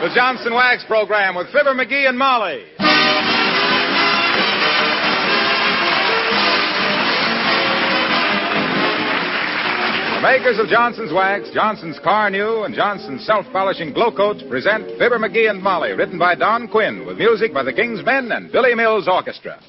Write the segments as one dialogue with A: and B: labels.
A: The Johnson Wax Program with Fibber, McGee, and Molly. The makers of Johnson's Wax, Johnson's Car New, and Johnson's Self-Polishing Glow Coat present Fibber, McGee, and Molly, written by Don Quinn, with music by the King's Men and Billy Mills Orchestra.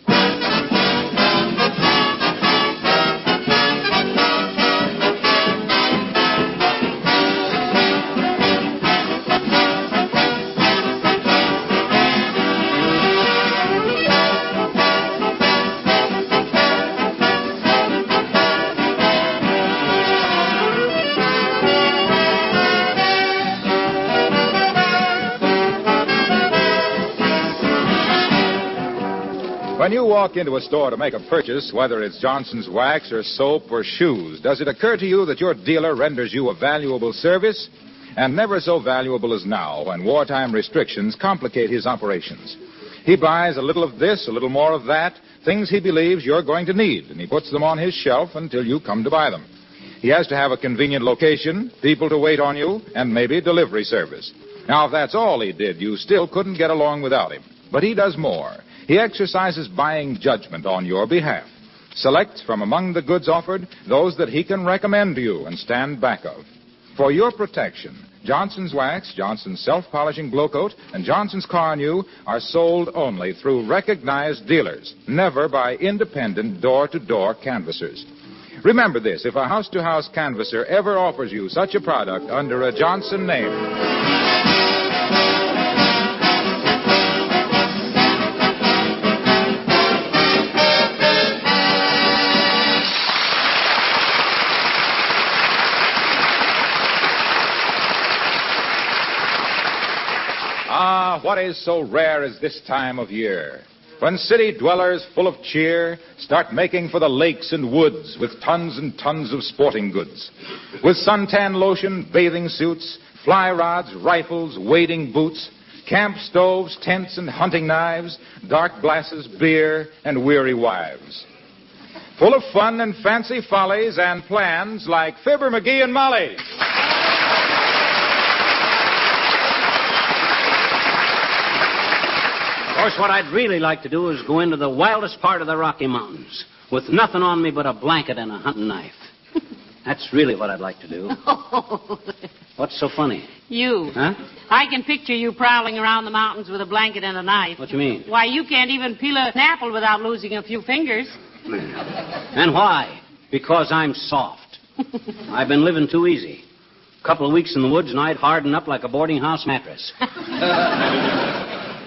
A: When you walk into a store to make a purchase, whether it's Johnson's Wax or soap or shoes, does it occur to you that your dealer renders you a valuable service? And never so valuable as now, when wartime restrictions complicate his operations. He buys a little of this, a little more of that, things he believes you're going to need, and he puts them on his shelf until you come to buy them. He has to have a convenient location, people to wait on you, and maybe delivery service. Now, if that's all he did, you still couldn't get along without him. But he does more. He exercises buying judgment on your behalf. Selects from among the goods offered those that he can recommend to you and stand back of. For your protection, Johnson's Wax, Johnson's Self-Polishing Glow Coat, and Johnson's Car New are sold only through recognized dealers, never by independent door-to-door canvassers. Remember this, if a house-to-house canvasser ever offers you such a product under a Johnson name... What is so rare as this time of year? When city dwellers full of cheer start making for the lakes and woods with tons and tons of sporting goods. With suntan lotion, bathing suits, fly rods, rifles, wading boots, camp stoves, tents, and hunting knives, dark glasses, beer, and weary wives. Full of fun and fancy follies and plans like Fibber, McGee, and Molly.
B: Of course, what I'd really like to do is go into the wildest part of the Rocky Mountains with nothing on me but a blanket and a hunting knife. That's really what I'd like to do.
C: Oh.
B: What's so funny?
C: You.
B: Huh?
C: I can picture you prowling around the mountains with a blanket and a knife.
B: What do you mean?
C: Why, you can't even peel an apple without losing a few fingers.
B: And why? Because I'm soft. I've been living too easy. A couple of weeks in the woods and I'd harden up like a boarding house mattress.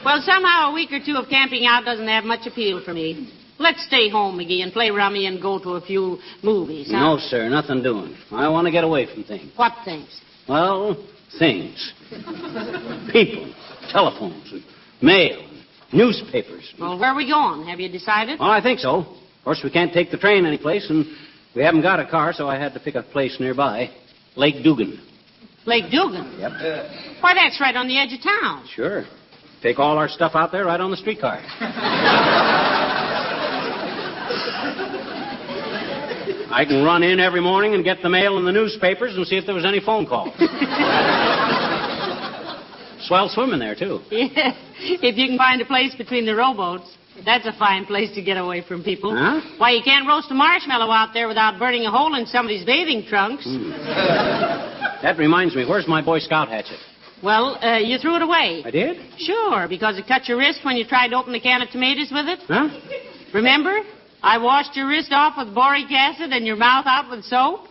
C: Well, somehow a week or two of camping out doesn't have much appeal for me. Let's stay home, McGee, and play rummy and go to a few movies, huh?
B: No, sir, nothing doing. I want to get away from things.
C: What things?
B: Well, things. People, telephones, and mail, and newspapers.
C: Well, where are we going? Have you decided?
B: Well, I think so. Of course, we can't take the train anyplace, and we haven't got a car, so I had to pick a place nearby. Lake Dugan.
C: Lake Dugan?
B: Yep.
C: Why, that's right on the edge of town.
B: Sure. Take all our stuff out there right on the streetcar. I can run in every morning and get the mail and the newspapers and see if there was any phone call. Swell swimming there, too.
C: Yeah, if you can find a place between the rowboats. That's a fine place to get away from people.
B: Huh?
C: Why, you can't roast a marshmallow out there without burning a hole in somebody's bathing trunks.
B: That reminds me, where's my Boy Scout hatchet?
C: Well, you threw it away.
B: I did?
C: Sure, because it cut your wrist when you tried to open a can of tomatoes with it.
B: Huh?
C: Remember? I washed your wrist off with boric acid and your mouth out with soap.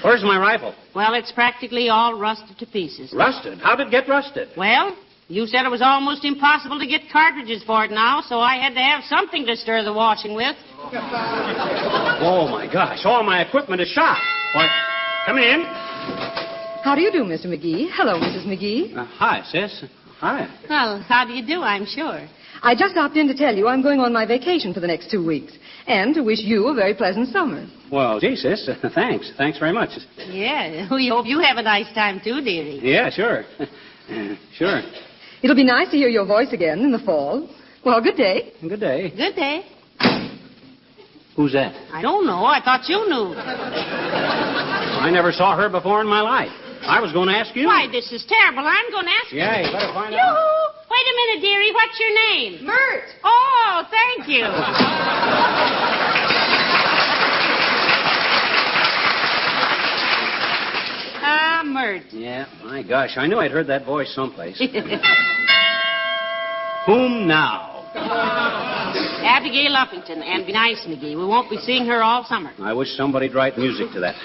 B: Where's my rifle?
C: Well, it's practically all rusted to pieces.
B: Rusted? How'd it get rusted?
C: Well, you said it was almost impossible to get cartridges for it now, so I had to have something to stir the washing with.
B: Oh, my gosh. All my equipment is shot. Why, come in.
D: How do you do, Mr. McGee? Hello, Mrs. McGee.
B: Hi, sis. Hi.
C: Well, how do you do, I'm sure.
D: I just stopped in to tell you I'm going on my vacation for the next 2 weeks, and to wish you a very pleasant summer.
B: Well, gee, sis, thanks. Thanks very much.
C: Yeah, we hope you have a nice time, too, dearie.
B: Yeah, sure. Sure.
D: It'll be nice to hear your voice again in the fall. Well, good day.
B: Good day.
C: Good day.
B: Who's that?
C: I don't know. I thought you knew.
B: I never saw her before in my life. I was going to ask you.
C: Why, this is terrible. I'm going to ask you.
B: Yeah, you better find out.
C: Yoo-hoo! Wait a minute, dearie. What's your name?
D: Mert!
C: Oh, thank you. Mert.
B: Yeah, my gosh, I knew I'd heard that voice someplace. Whom now?
C: Abigail Uppington, and be nice, McGee. We won't be seeing her all summer.
B: I wish somebody'd write music to that.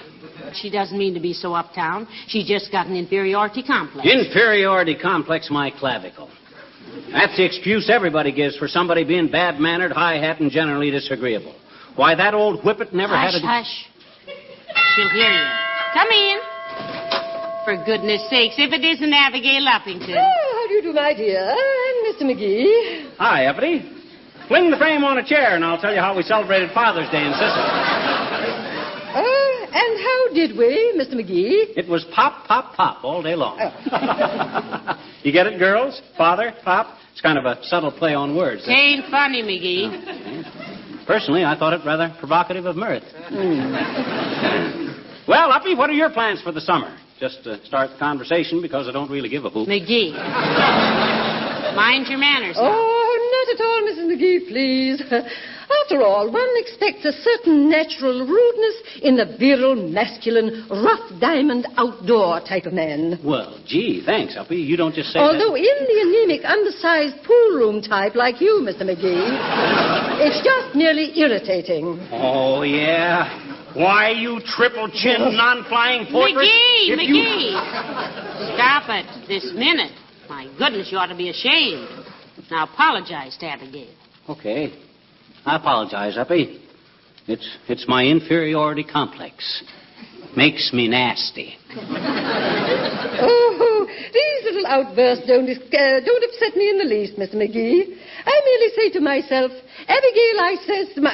C: She doesn't mean to be so uptown. She's just got an inferiority complex.
B: Inferiority complex, my clavicle. That's the excuse everybody gives for somebody being bad-mannered, high-hat, and generally disagreeable. Why, that old whippet never had a...
C: Hush. She'll hear you. Come in. For goodness sakes, if it isn't Abigail Uppington.
D: Oh, how do you do, my dear? I'm Mr. McGee.
B: Hi, Uppity. Fling the frame on a chair, and I'll tell you how we celebrated Father's Day in Sicily.
D: And how did we, Mr. McGee?
B: It was pop, pop, pop all day long. You get it, girls? Father, pop? It's kind of a subtle play on words.
C: It ain't funny, McGee.
B: Personally, I thought it rather provocative of mirth. Well, Uppy, what are your plans for the summer? Just to start the conversation, because I don't really give a hoot.
C: McGee. Mind your manners.
D: Oh, not at all, Mrs. McGee, please. After all, one expects a certain natural rudeness in the virile, masculine, rough diamond, outdoor type of man.
B: Well, gee, thanks, Uppy. You don't just say
D: Although
B: that.
D: in the anemic, undersized pool room type like you, Mr. McGee, it's just merely irritating.
B: Oh, yeah? Why, you triple-chinned, non-flying fortress?
C: McGee! Stop it this minute. My goodness, you ought to be ashamed. Now, apologize to Abigail.
B: Okay. I apologize, Uppy. It's my inferiority complex. Makes me nasty.
D: Oh, these little outbursts don't upset me in the least, Mr. McGee. I merely say to myself, Abigail, I says to my...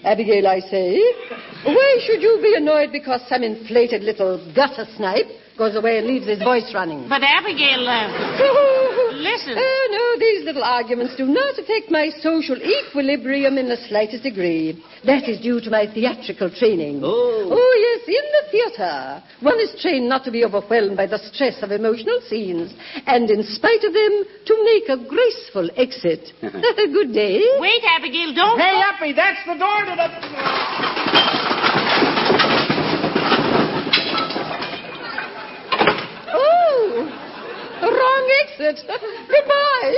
D: Abigail, I say, why should you be annoyed because some inflated little gutter snipe goes away and leaves his voice running?
C: But Abigail, listen.
D: No, these little arguments do not affect my social equilibrium in the slightest degree. That is due to my theatrical training. Oh, yes, in the theater. One is trained not to be overwhelmed by the stress of emotional scenes, and in spite of them, to make a graceful exit. Good day.
C: Wait, Abigail, don't...
B: Hey, Uppy, that's the door to the...
D: Wrong exit. Goodbye.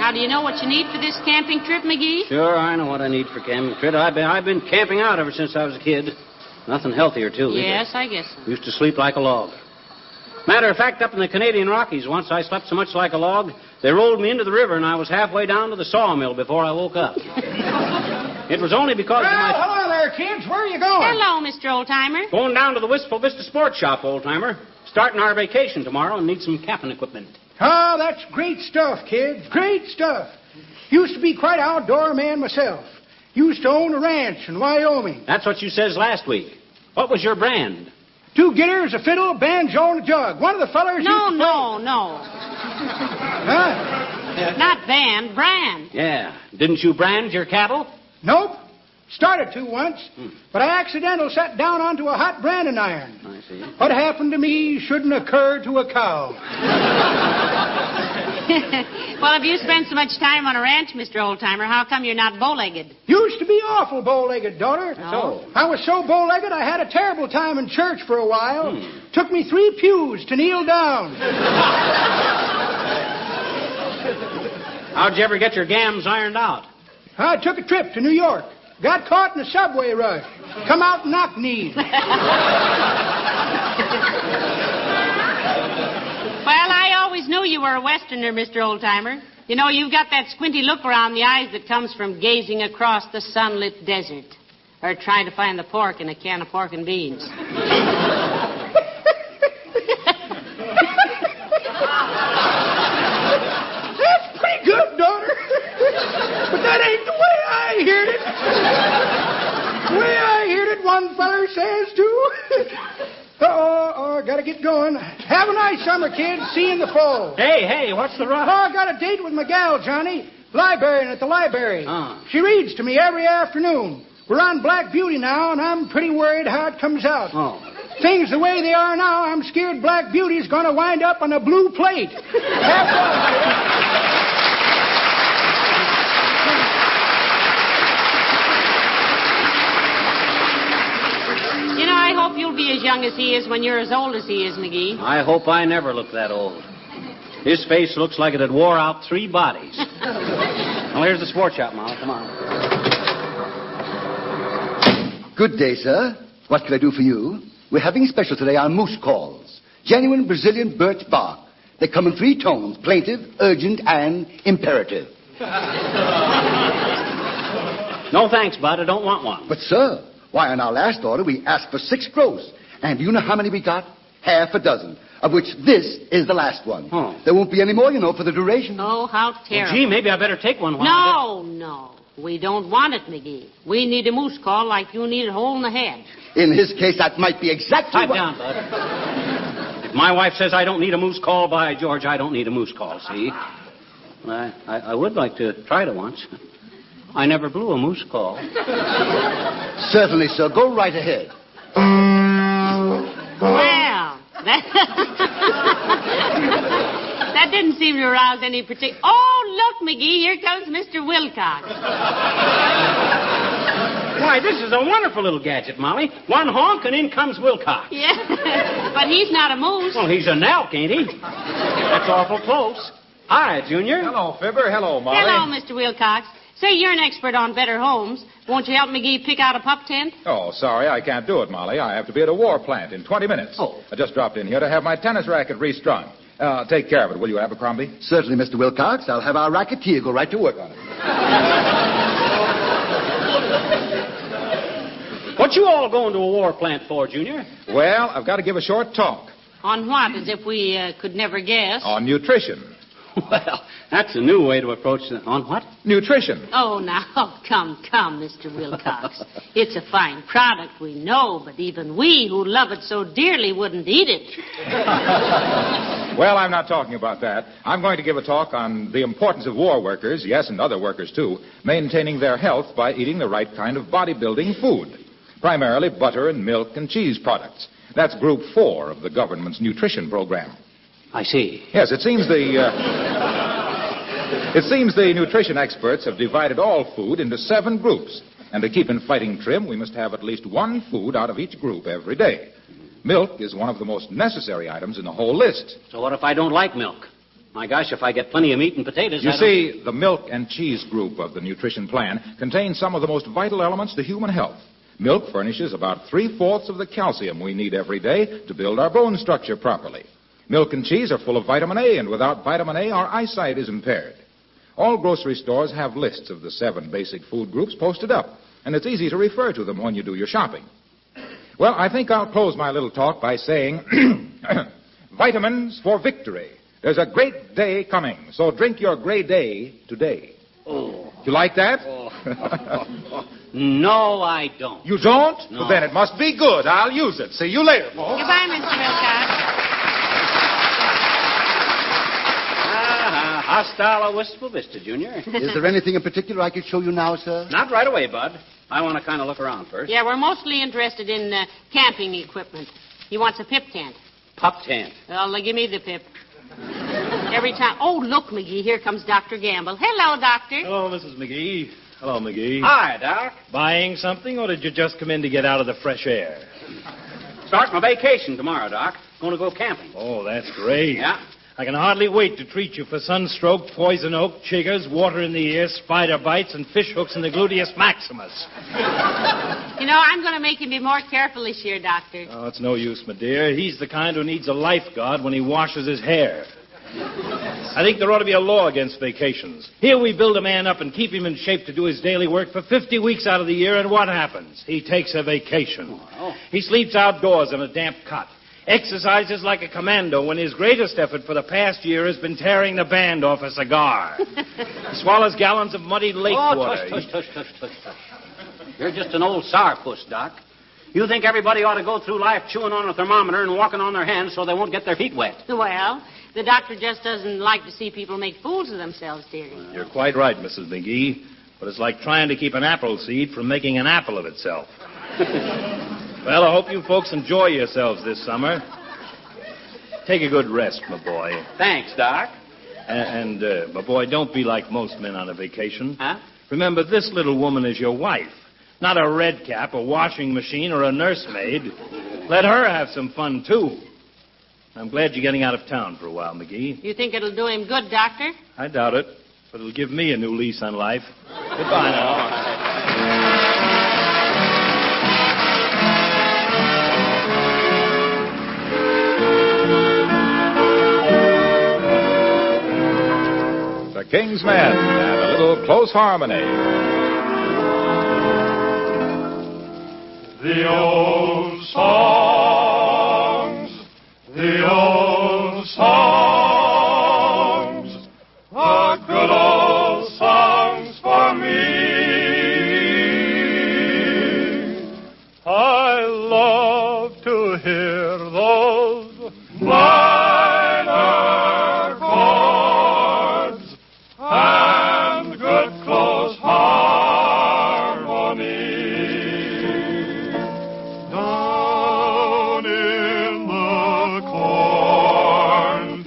C: Now, do you know what you need for this camping trip, McGee?
B: Sure, I know what I need for camping trip. I've been camping out ever since I was a kid. Nothing healthier, too.
C: Yes, I guess so.
B: Used to sleep like a log. Matter of fact, up in the Canadian Rockies, once I slept so much like a log, they rolled me into the river, and I was halfway down to the sawmill before I woke up. It was only because of my...
E: hello there, kids. Where are you going?
C: Hello, Mr. Oldtimer.
B: Going down to the Wistful Vista Sports Shop, old-timer. Starting our vacation tomorrow and need some camping equipment.
E: Oh, that's great stuff, kids. Great stuff. Used to be quite an outdoor man myself. Used to own a ranch in Wyoming.
B: That's what you says last week. What was your brand?
E: 2 guitars, a fiddle, a banjo, and a jug. One of the fellers...
C: No.
E: Huh?
C: Not band, brand.
B: Yeah. Didn't you brand your cattle?
E: Nope. Started to once, but I accidentally sat down onto a hot branding iron.
B: I see.
E: What happened to me shouldn't occur to a cow.
C: Well, if you spend so much time on a ranch, Mr. Oldtimer, how come you're not bow-legged?
E: Used to be awful bow-legged, daughter.
C: Oh.
E: I was so bow-legged I had a terrible time in church for a while. Took me 3 pews to kneel down.
B: How'd you ever get your gams ironed out?
E: I took a trip to New York. Got caught in a subway rush. Come out knock-kneed.
C: Well, I always knew you were a Westerner, Mr. Oldtimer. You know, you've got that squinty look around the eyes that comes from gazing across the sunlit desert. Or trying to find the pork in a can of pork and beans.
E: That's pretty good, daughter. But that ain't the way I heard it. The way I heard it, one feller says to... I gotta get going. Have a nice summer, kids. See you in the fall.
B: Hey, what's the rush?
E: I got a date with my gal, Johnny. Librarian at the library.
B: Oh.
E: She reads to me every afternoon. We're on Black Beauty now, and I'm pretty worried how it comes out.
B: Oh.
E: Things the way they are now, I'm scared Black Beauty's gonna wind up on a blue plate. Have fun.
C: You know, I hope you'll be as young as he is when you're as old as he is, McGee.
B: I hope I never look that old. His face looks like it had wore out 3 bodies. Well, here's the sport shop, Molly. Come on.
F: Good day, sir. What can I do for you? We're having a special today on moose calls. Genuine Brazilian birch bark. They come in 3 tones, plaintive, urgent, and imperative.
B: No thanks, Bud. I don't want one.
F: But, sir, why, on our last order, we asked for 6 gross. And do you know how many we got? Half a dozen, of which this is the last one.
B: Oh.
F: There won't be any more, you know, for the duration.
C: Oh, how terrible.
B: Well, gee, maybe I better take one.
C: No. We don't want it, McGee. We need a moose call like you need a hole in the head.
F: In his case, that might be exactly
B: Pipe
F: what...
B: down, Bud. If my wife says I don't need a moose call, by George, I don't need a moose call, see? I would like to try it once. I never blew a moose call.
F: Certainly, sir. Go right ahead.
C: Well, that didn't seem to arouse any particular... Oh, look, McGee, here comes Mr. Wilcox.
B: Why, this is a wonderful little gadget, Molly. One honk and in comes Wilcox.
C: Yeah, but he's not a moose.
B: Well, he's an elk, ain't he? That's awful close. Hi, Junior.
A: Hello, Fibber. Hello, Molly.
C: Hello, Mr. Wilcox. Say, you're an expert on better homes. Won't you help McGee pick out a pup tent?
A: Oh, sorry, I can't do it, Molly. I have to be at a war plant in 20 minutes.
B: Oh.
A: I just dropped in here to have my tennis racket restrung. Take care of it, will you, Abercrombie?
F: Certainly, Mr. Wilcox. I'll have our racketeer go right to work on it.
B: What you all going to a war plant for, Junior?
A: Well, I've got to give a short talk
C: On what? As if we could never guess.
A: on nutrition.
B: Well, that's a new way to approach it. On what?
A: Nutrition.
C: Oh, now, come, Mr. Wilcox. It's a fine product, we know, but even we who love it so dearly wouldn't eat it.
A: Well, I'm not talking about that. I'm going to give a talk on the importance of war workers, yes, and other workers too, maintaining their health by eating the right kind of bodybuilding food. Primarily butter and milk and cheese products. That's Group 4 of the government's nutrition program.
B: I see.
A: Yes, it seems the nutrition experts have divided all food into 7 groups. And to keep in fighting trim, we must have at least 1 food out of each group every day. Milk is one of the most necessary items in the whole list.
B: So what if I don't like milk? My gosh, if I get plenty of meat and potatoes,
A: You see, the milk and cheese group of the nutrition plan contains some of the most vital elements to human health. Milk furnishes about 3/4 of the calcium we need every day to build our bone structure properly. Milk and cheese are full of vitamin A, and without vitamin A, our eyesight is impaired. All grocery stores have lists of the 7 basic food groups posted up, and it's easy to refer to them when you do your shopping. Well, I think I'll close my little talk by saying, vitamins for victory. There's a great day coming, so drink your gray day today.
B: Oh.
A: You like that?
B: No, I don't.
A: You don't?
B: No.
A: Well, then it must be good. I'll use it. See you later, folks.
C: Goodbye, Mr. Wilcox.
B: Hostile a wistful vista, Junior.
F: Is there anything in particular I could show you now, sir?
B: Not right away, Bud. I want to kind of look around first.
C: Yeah, we're mostly interested in camping equipment. He wants a pip tent.
B: Pup tent.
C: Well, give me the pip. Every time. Oh, look, McGee, here comes Dr. Gamble. Hello, Doctor.
G: Hello, Mrs. McGee. Hello, McGee.
B: Hi, Doc.
G: Buying something, or did you just come in to get out of the fresh air?
B: Start my vacation tomorrow, Doc. Going to go camping.
G: Oh, that's great.
B: Yeah?
G: I can hardly wait to treat you for sunstroke, poison oak, chiggers, water in the ear, spider bites, and fish hooks in the gluteus maximus.
C: You know, I'm going to make him be more careful this year, Doctor.
G: Oh, it's no use, my dear. He's the kind who needs a lifeguard when he washes his hair. I think there ought to be a law against vacations. Here we build a man up and keep him in shape to do his daily work for 50 weeks out of the year, and what happens? He takes a vacation.
B: Oh.
G: He sleeps outdoors in a damp cot. Exercises like a commando when his greatest effort for the past year has been tearing the band off a cigar. He swallows gallons of muddy lake water.
B: Tush. You're just an old sourpuss, Doc. You think everybody ought to go through life chewing on a thermometer and walking on their hands so they won't get their feet wet.
C: Well, the doctor just doesn't like to see people make fools of themselves, dearie.
G: You're quite right, Mrs. McGee. But it's like trying to keep an apple seed from making an apple of itself. Well, I hope you folks enjoy yourselves this summer. Take a good rest, my boy.
B: Thanks, Doc.
G: And my boy, don't be like most men on a vacation.
B: Huh?
G: Remember, this little woman is your wife, not a red cap, a washing machine, or a nursemaid. Let her have some fun, too. I'm glad you're getting out of town for a while, McGee.
C: You think it'll do him good, Doctor?
G: I doubt it, but it'll give me a new lease on life. Goodbye now.
A: The King's Men and a little close harmony.
H: The old songs, the old songs, the good old songs for me. I love to hear those minor chords and good close harmony. Down in the cornfield,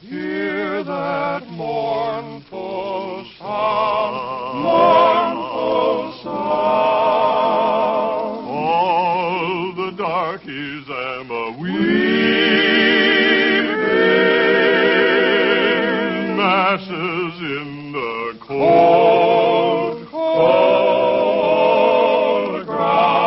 H: hear that mournful sound, mournful sound. All the darkies am a weeping, masses in the cold, cold ground.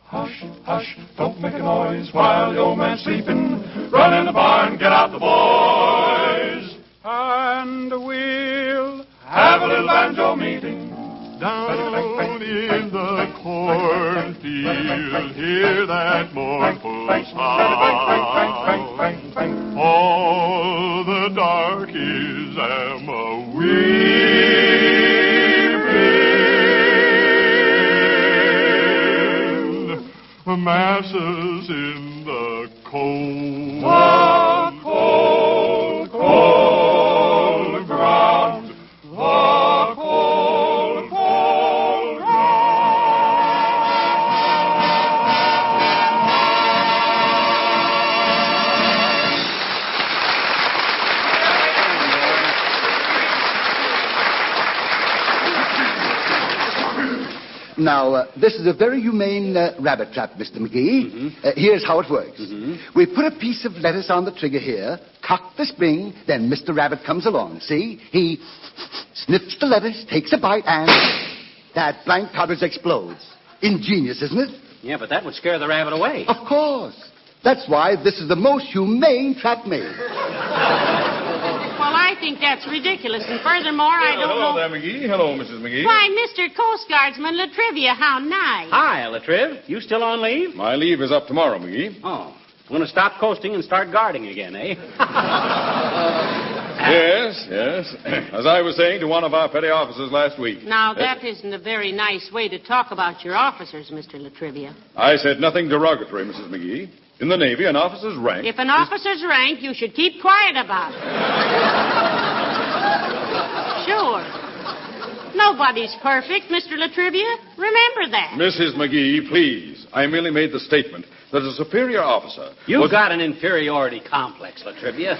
H: Hush, hush, don't make a noise while the old man's sleeping. Run in the barn, get out the boys, and we'll have a little banjo meeting. Down in the cornfield, hear that mournful sound. All the darkies am a weeping, masses in the cold, cold, cold ground. The cold, cold
F: Now, this is a very humane rabbit trap, Mr. McGee. Here's how it works. We put a piece of lettuce on the trigger here, cock the spring, then Mr. Rabbit comes along. See? He sniffs the lettuce, takes a bite, and that blank cartridge explodes. Ingenious, isn't it?
B: Yeah, but that would scare the rabbit away.
F: Of course. That's why this is the most humane trap made.
C: Well, I think that's ridiculous. And furthermore, I don't
H: Hello
C: know...
H: there, McGee. Hello, Mrs. McGee.
C: Why, Mr. Coast Guardsman Latrivia, how nice.
B: Hi, Latriv. You still on leave?
H: My leave is up tomorrow, McGee.
B: Oh. Want to stop coasting and start guarding again, eh?
H: Yes. As I was saying to one of our petty officers last week.
C: Now, that isn't a very nice way to talk about your officers, Mr. Latrivia.
H: I said nothing derogatory, Mrs. McGee. In the Navy, an officer's rank...
C: If an officer's rank, you should keep quiet about it. Sure. Nobody's perfect, Mr. Latrivia. Remember that.
H: Mrs. McGee, please. I merely made the statement that a superior officer...
B: You've got an inferiority complex, Latrivia.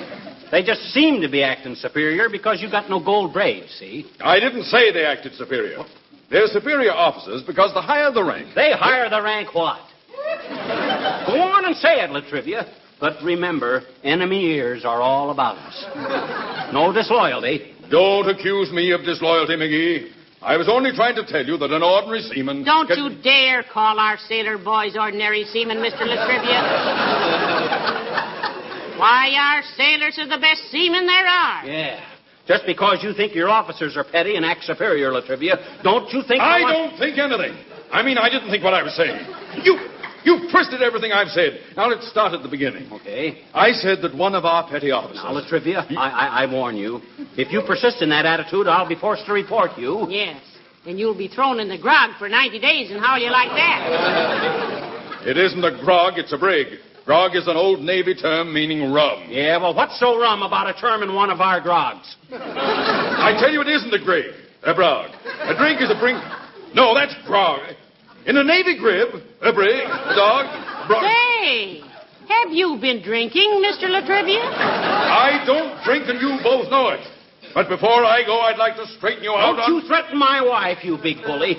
B: They just seem to be acting superior because you got no gold braids, see?
H: I didn't say they acted superior. They're superior officers because the higher the rank...
B: They hire the rank what? Go on and say it, Latrivia. But remember, enemy ears are all about us. No disloyalty.
H: Don't accuse me of disloyalty, McGee. I was only trying to tell you that an ordinary seaman...
C: Don't you dare call our sailor boys ordinary seamen, Mr. Latrivia. Why, our sailors are the best seamen there are.
B: Yeah. Just because you think your officers are petty and act superior, Latrivia, don't you think...
H: I don't think anything. I mean, I didn't think what I was saying. You've twisted everything I've said. Now, let's start at the beginning.
B: Okay.
H: I said that one of our petty officers...
B: Now, Latrivia, I warn you. If you persist in that attitude, I'll be forced to report you.
C: Yes. And you'll be thrown in the grog for 90 days, and how you like that?
H: It isn't a grog, it's a brig. Grog is an old Navy term meaning rum.
B: Yeah, well, what's so rum about a term in one of our grogs?
H: I tell you, it isn't a grog. A grog. A drink is a drink. No, that's grog. In a Navy grib, a brig, a dog, grog.
C: Say, have you been drinking, Mr. Latrivia?
H: I don't drink, and you both know it. But before I go, I'd like to straighten you out.
B: Don't you threaten my wife, you big bully.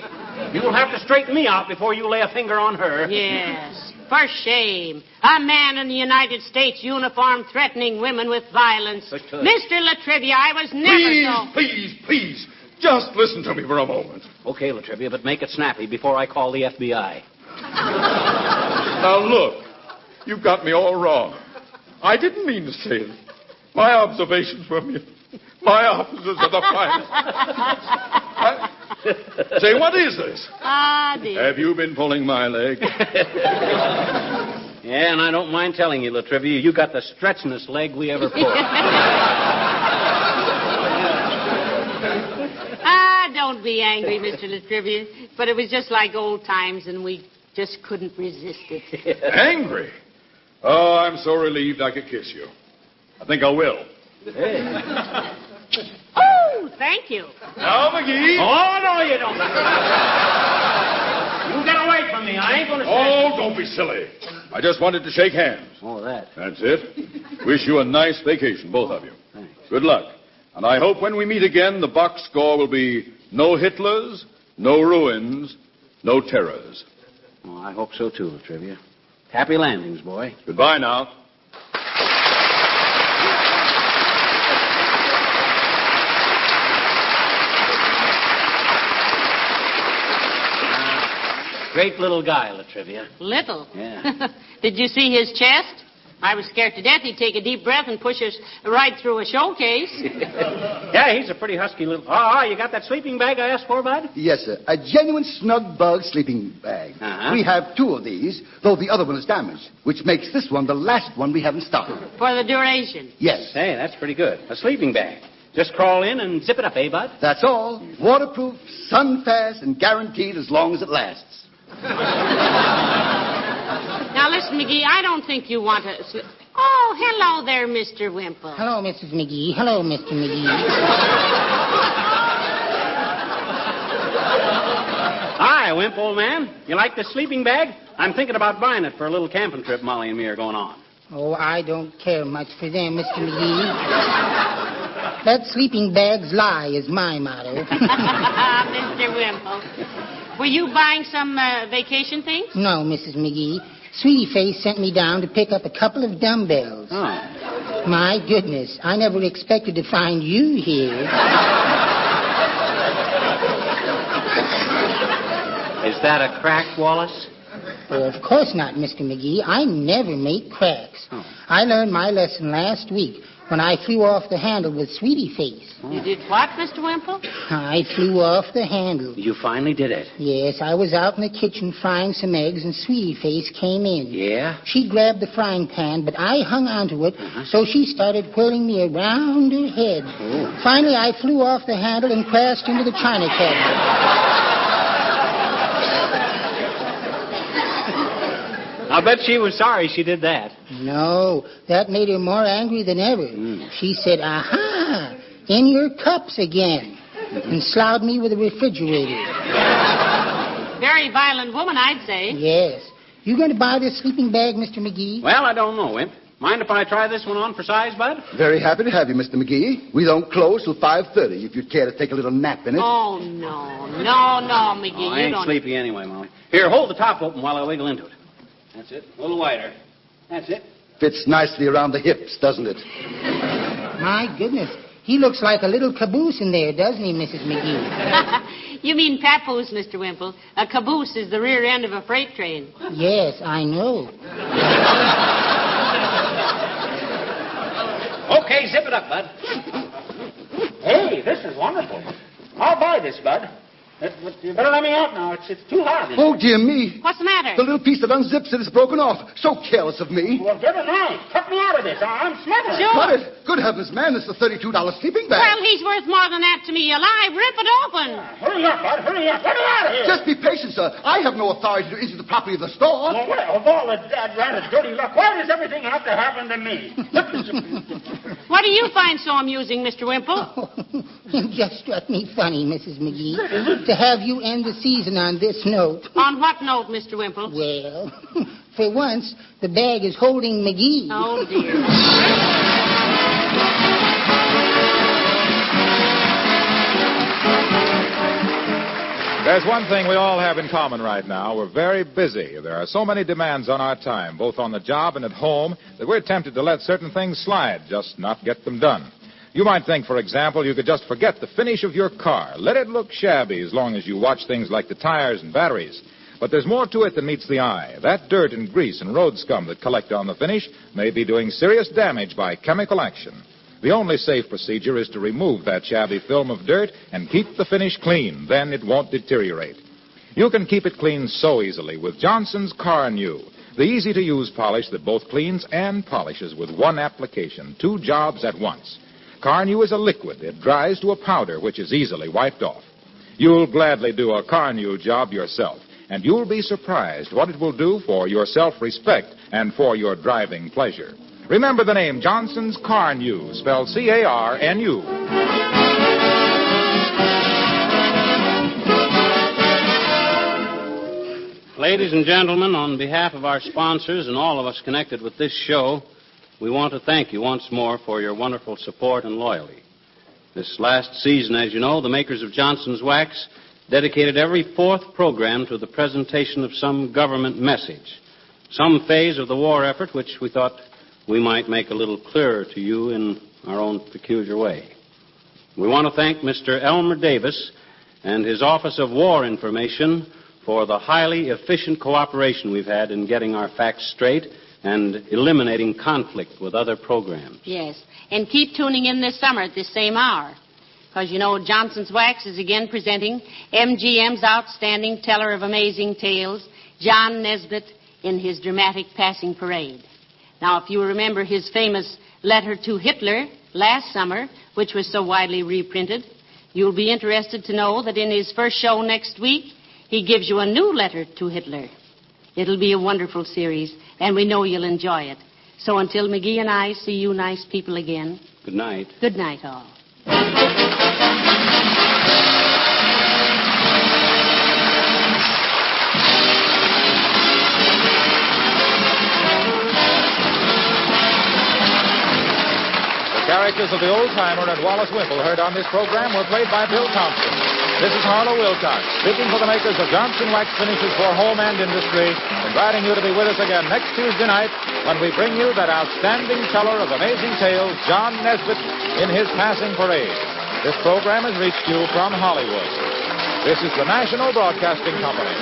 B: You'll have to straighten me out before you lay a finger on her.
C: Yes. For shame. A man in the United States uniform threatening women with violence. Mr. Latrivia, I was never
H: Please. Just listen to me for a moment.
B: Okay, Latrivia, but make it snappy before I call the FBI.
H: Now, look. You've got me all wrong. I didn't mean to say it. My observations from you. My officers are the finest. Say, what is this?
C: Ah, dear.
H: Have you been pulling my leg?
B: Yeah, and I don't mind telling you, Latrivia, you got the stretchingest leg we ever pulled.
C: Don't be angry, Mr. Latrivia. But it was just like old times, and we just couldn't resist it.
H: Angry? Oh, I'm so relieved I could kiss you. I think I will.
B: Hey.
C: Oh, thank you.
H: Now, McGee.
B: Oh, no, you don't. You get away from me. I ain't going to say...
H: Oh, don't be silly. I just wanted to shake hands.
B: Oh, that.
H: That's it. Wish you a nice vacation, both of you.
B: Thanks.
H: Good luck. And I hope when we meet again, the box score will be no Hitlers, no ruins, no terrors.
B: Oh, I hope so, too, Latrivia. Happy landings, boy.
H: Goodbye now.
B: Great little guy, Latrivia.
C: Little?
B: Yeah.
C: Did you see his chest? I was scared to death he'd take a deep breath and push us right through a showcase.
B: Yeah, he's a pretty husky little... Oh, you got that sleeping bag I asked for, Bud?
F: Yes, sir. A genuine snug bug sleeping bag.
B: Uh-huh.
F: We have 2 of these, though the other one is damaged, which makes this one the last one we have in stock.
C: For the duration?
F: Yes.
B: Hey, that's pretty good. A sleeping bag. Just crawl in and zip it up, eh, Bud?
F: That's all. Waterproof, sun-fast, and guaranteed as long as it lasts.
C: Now, listen, McGee, I don't think you want to... Oh, hello there, Mr. Wimple.
I: Hello, Mrs. McGee. Hello, Mr. McGee.
B: Hi, Wimp, old man. You like this sleeping bag? I'm thinking about buying it for a little camping trip Molly and me are going on.
I: Oh, I don't care much for them, Mr. McGee. That sleeping bag's lie is my motto.
C: Mr. Wimple. Were you buying some vacation things?
I: No, Mrs. McGee. Sweetie Face sent me down to pick up a couple of dumbbells.
B: Oh.
I: My goodness, I never expected to find you here.
B: Is that a crack, Wallace?
I: Oh, of course not, Mr. McGee. I never make cracks.
B: Oh.
I: I learned my lesson last week. when I flew off the handle with Sweetie Face.
C: You did what, Mr. Wimple?
I: I flew off the handle.
B: You finally did it.
I: Yes, I was out in the kitchen frying some eggs, and Sweetie Face came in.
B: Yeah?
I: She grabbed the frying pan, but I hung onto it, so she started whirling me around her head.
B: Oh.
I: Finally, I flew off the handle and crashed into the china cabinet.
B: I'll bet she was sorry she did that.
I: No, that made her more angry than ever. She said, "Aha, in your cups again," and sloughed me with a refrigerator.
C: Very violent woman, I'd say.
I: Yes. You going to buy this sleeping bag, Mr. McGee?
B: Well, I don't know, Wimp. Mind if I try this one on for size, Bud?
F: Very happy to have you, Mr. McGee. We don't close till 5:30 if you'd care to take a little nap in it.
C: Oh, no, McGee.
B: I ain't sleepy anyway, Molly. Here, hold the top open while I wiggle into it. That's it. A little wider. That's it.
F: Fits nicely around the hips, doesn't it?
I: My goodness. He looks like a little caboose in there, doesn't he, Mrs. McGee?
C: You mean papoose, Mr. Wimple. A caboose is the rear end of a freight train.
I: Yes, I know.
B: Okay, zip it up, Bud. Hey, this is wonderful. I'll buy this, Bud. You better let me out now. It's too hard.
F: Oh, dear me.
C: What's the matter?
F: The little piece that unzips it is broken off. So careless of me.
B: Well, give it knife. Cut me out of this. I'm smothering.
C: Sure.
F: Cut it. Good heavens, man, this is a $32 sleeping bag.
C: Well, he's worth more than that to me alive. Rip it open.
B: Hurry up, Bud. Hurry up. Let me out of here.
F: Just be patient, sir. I have no authority to enter the property of the store.
B: Well, of all the rather dirty luck, why does everything have to happen to me?
C: What do you find so amusing, Mr. Wimple?
I: It just struck me funny, Mrs. McGee, to have you end the season on this note.
C: On what note, Mr. Wimple?
I: Well, for once, the bag is holding McGee.
C: Oh, dear.
A: There's one thing we all have in common right now. We're very busy. There are so many demands on our time, both on the job and at home, that we're tempted to let certain things slide, just not get them done. You might think, for example, you could just forget the finish of your car. Let it look shabby as long as you watch things like the tires and batteries. But there's more to it than meets the eye. That dirt and grease and road scum that collect on the finish may be doing serious damage by chemical action. The only safe procedure is to remove that shabby film of dirt and keep the finish clean. Then it won't deteriorate. You can keep it clean so easily with Johnson's Car New, the easy-to-use polish that both cleans and polishes with one application, 2 jobs at once. Car New is a liquid. It dries to a powder which is easily wiped off. You'll gladly do a Car New job yourself, and you'll be surprised what it will do for your self-respect and for your driving pleasure. Remember the name Johnson's Car New, spelled C-A-R-N-U.
B: Ladies and gentlemen, on behalf of our sponsors and all of us connected with this show, we want to thank you once more for your wonderful support and loyalty. This last season, as you know, the makers of Johnson's Wax dedicated every 4th program to the presentation of some government message, some phase of the war effort which we thought we might make a little clearer to you in our own peculiar way. We want to thank Mr. Elmer Davis and his Office of War Information for the highly efficient cooperation we've had in getting our facts straight and eliminating conflict with other programs.
C: Yes, and keep tuning in this summer at this same hour. Because, you know, Johnson's Wax is again presenting MGM's outstanding teller of amazing tales, John Nesbitt, in his dramatic passing parade. Now, if you remember his famous letter to Hitler last summer, which was so widely reprinted, you'll be interested to know that in his first show next week, he gives you a new letter to Hitler. It'll be a wonderful series, and we know you'll enjoy it. So until McGee and I see you nice people again.
B: Good night.
C: Good night, all.
A: The characters of the old-timer and Wallace Wimple heard on this program were played by Bill Thompson. This is Harlow Wilcox, speaking for the makers of Johnson Wax Finishes for Home and Industry, inviting you to be with us again next Tuesday night when we bring you that outstanding teller of amazing tales, John Nesbitt, in his passing parade. This program has reached you from Hollywood. This is the National Broadcasting Company.